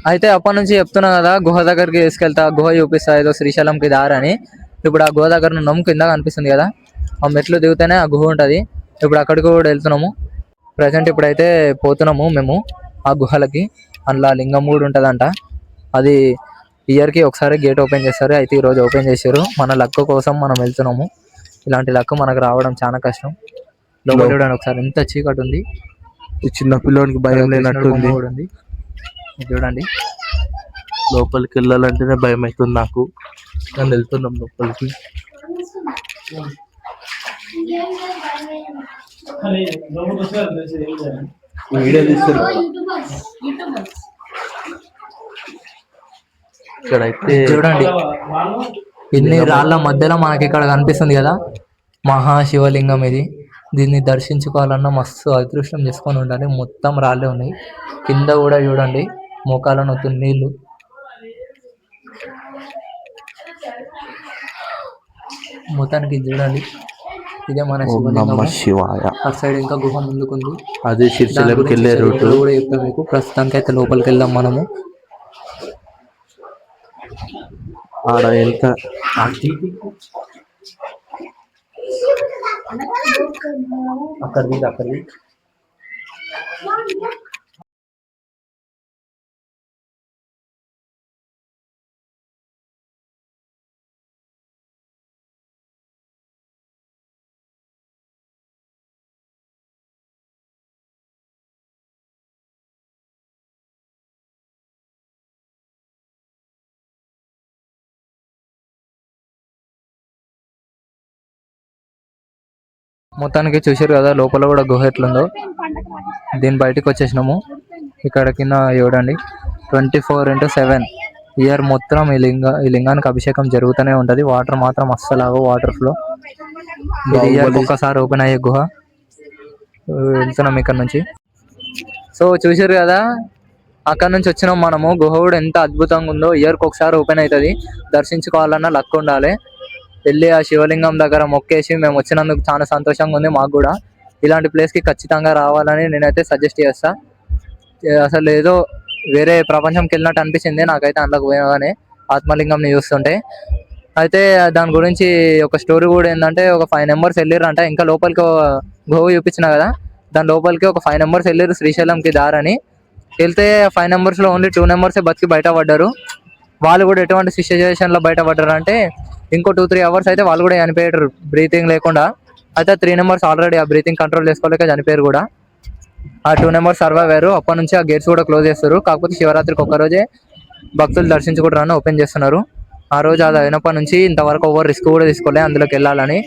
అయితే అప్పటి నుంచి చెప్తున్నా కదా, గుహ దగ్గరికి తీసుకెళ్తా, గుహ చూపిస్తా, ఏదో శ్రీశైలంకి దారని. ఇప్పుడు ఆ గుహ దగ్గర ఉన్నాము, కింద కనిపిస్తుంది కదా, ఆ మెట్లు దిగితేనే ఆ గుహ ఉంటుంది. ఇప్పుడు అక్కడికి కూడా వెళ్తున్నాము. ప్రజెంట్ ఇప్పుడైతే పోతున్నాము మేము ఆ గుహలకి. అందులో లింగం కూడా ఉంటుందంట. అది ఇయర్కి ఒకసారి గేట్ ఓపెన్ చేస్తారు. అయితే ఈ రోజు ఓపెన్ చేశారు. మన లక్ కోసం మనం వెళ్తున్నాము. ఇలాంటి లక్ మనకు రావడం చాలా కష్టం. లోపల చూడండి ఒకసారి, ఎంత చీకటి ఉంది. ఈ చిన్న పిల్లోనికి భయం లేనట్టుంది. ఉంది చూడండి. లోపలికి వెళ్ళాలంటేనే భయం అవుతుంది నాకు. కానీ వెళ్తున్నాం లోపలికి. వీడియో తీస్తారు ఇక్కడైతే. చూడండి, ఇన్ని రాళ్ళ మధ్యలో మనకి ఇక్కడ కనిపిస్తుంది కదా మహాశివలింగం. ఇది దీన్ని దర్శించుకోవాలన్నా మస్తు అదృష్టం చేసుకొని ఉండాలి. మొత్తం రాళ్ళే ఉన్నాయి. కింద కూడా చూడండి, మోకాలను వస్తుంది నీళ్లు. మొత్తానికి చూడండి, ఇదే మన శివలింగం. అటు సైడ్ ఇంకా గుహ ముందుకుంది, అదే శ్రీశైలంకి వెళ్ళే రూట్ కూడా చెప్తాం మీకు. ప్రస్తుతానికి అయితే లోపలికి వెళ్దాం మనము. ఆడ ఎంత అక్కడిది మొత్తానికి చూసారు కదా లోపల కూడా గుహ ఎట్లుందో. దీని బయటకు వచ్చేసినాము. ఇక్కడ కింద చూడండి, 24/7 ఇయర్ మొత్తం ఈ లింగానికి అభిషేకం జరుగుతూనే ఉంటది. వాటర్ మాత్రం అస్సలు వాటర్ ఫ్లో. ఇది ఇయర్ ఒక్కసారి ఓపెన్ అయ్యే గుహ. వెళ్తున్నాం ఇక్కడ నుంచి. సో చూసారు కదా, అక్కడ నుంచి వచ్చినాం మనము. గుహ కూడా ఎంత అద్భుతంగా ఉందో. ఇయర్కి ఒకసారి ఓపెన్ అవుతుంది. దర్శించుకోవాలన్నా లక్ ఉండాలి. వెళ్ళి ఆ శివలింగం దగ్గర మొక్కేసి మేము వచ్చినందుకు చాలా సంతోషంగా ఉంది. మాకు కూడా ఇలాంటి ప్లేస్కి ఖచ్చితంగా రావాలని నేనైతే సజెస్ట్ చేస్తా. అసలు ఏదో వేరే ప్రపంచంకి వెళ్ళినట్టు అనిపించింది నాకైతే అందులోకి పోయినాగానే, ఆత్మలింగంని చూస్తుంటే. అయితే దాని గురించి ఒక స్టోరీ కూడా ఏంటంటే, ఒక 5 మెంబర్స్ వెళ్ళిరంట. ఇంకా లోపలికి గుహ చూపించిన కదా, దాని లోపలికి ఒక 5 మెంబర్స్ వెళ్ళారు శ్రీశైలంకి దారని. వెళ్తే 5 మెంబర్స్లో ఓన్లీ 2 మెంబర్సే బతికి బయటపడ్డారు. వాళ్ళు కూడా ఎటువంటి సిచ్యువేషన్లో బయటపడ్డారు అంటే, ఇంకో 2-3 అవర్స్ అయితే వాళ్ళు కూడా చనిపోయారు బ్రీతింగ్ లేకుండా. అయితే 3 మెంబర్స్ ఆల్రెడీ ఆ బ్రీతింగ్ కంట్రోల్ చేసుకోలేక చనిపోయారు కూడా. ఆ 2 మెంబర్స్ సర్వైవ్ అయ్యారు. అప్పటి నుంచి ఆ గేట్స్ కూడా క్లోజ్ చేస్తారు. కాకపోతే శివరాత్రికి ఒక్కరోజే భక్తులు దర్శించుకుంటారని ఓపెన్ చేస్తున్నారు. ఆ రోజు అది అయినప్పటి నుంచి ఇంతవరకు ఓవర్ రిస్క్ కూడా తీసుకోలే అందులోకి వెళ్ళాలని.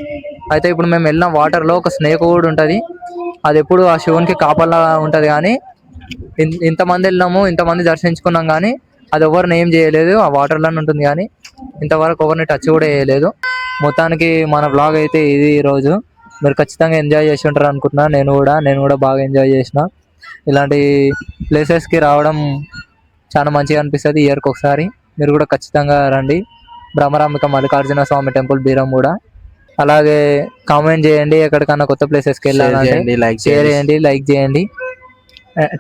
అయితే ఇప్పుడు మేము వెళ్ళిన వాటర్లో ఒక స్నేక్ కూడా ఉంటుంది. అది ఎప్పుడు ఆ శివునికి కాపలా ఉంటుంది. కానీ ఇంతమంది వెళ్ళినాము, ఇంతమంది దర్శించుకున్నాం, కానీ అది ఎవరిని ఏం చేయలేదు. ఆ వాటర్లోనే ఉంటుంది, కానీ ఇంతవరకు ఎవరిని టచ్ కూడా చేయలేదు. మొత్తానికి మన బ్లాగ్ అయితే ఇది ఈరోజు. మీరు ఖచ్చితంగా ఎంజాయ్ చేసి ఉంటారు అనుకుంటున్నా. నేను కూడా బాగా ఎంజాయ్ చేసిన. ఇలాంటి ప్లేసెస్కి రావడం చాలా మంచిగా అనిపిస్తుంది ఇయర్కి ఒకసారి. మీరు కూడా ఖచ్చితంగా రండి. భ్రమరాంబిక మల్లికార్జున స్వామి టెంపుల్ బీరంగూడ. అలాగే కామెంట్ చేయండి, ఎక్కడికన్నా కొత్త ప్లేసెస్కి వెళ్ళాలంటే షేర్ చేయండి, లైక్ చేయండి.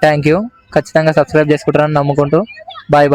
Thank you. ఖచ్చితంగా సబ్స్క్రైబ్ చేసుకుంటారని నమ్ముకుంటూ బాయ్.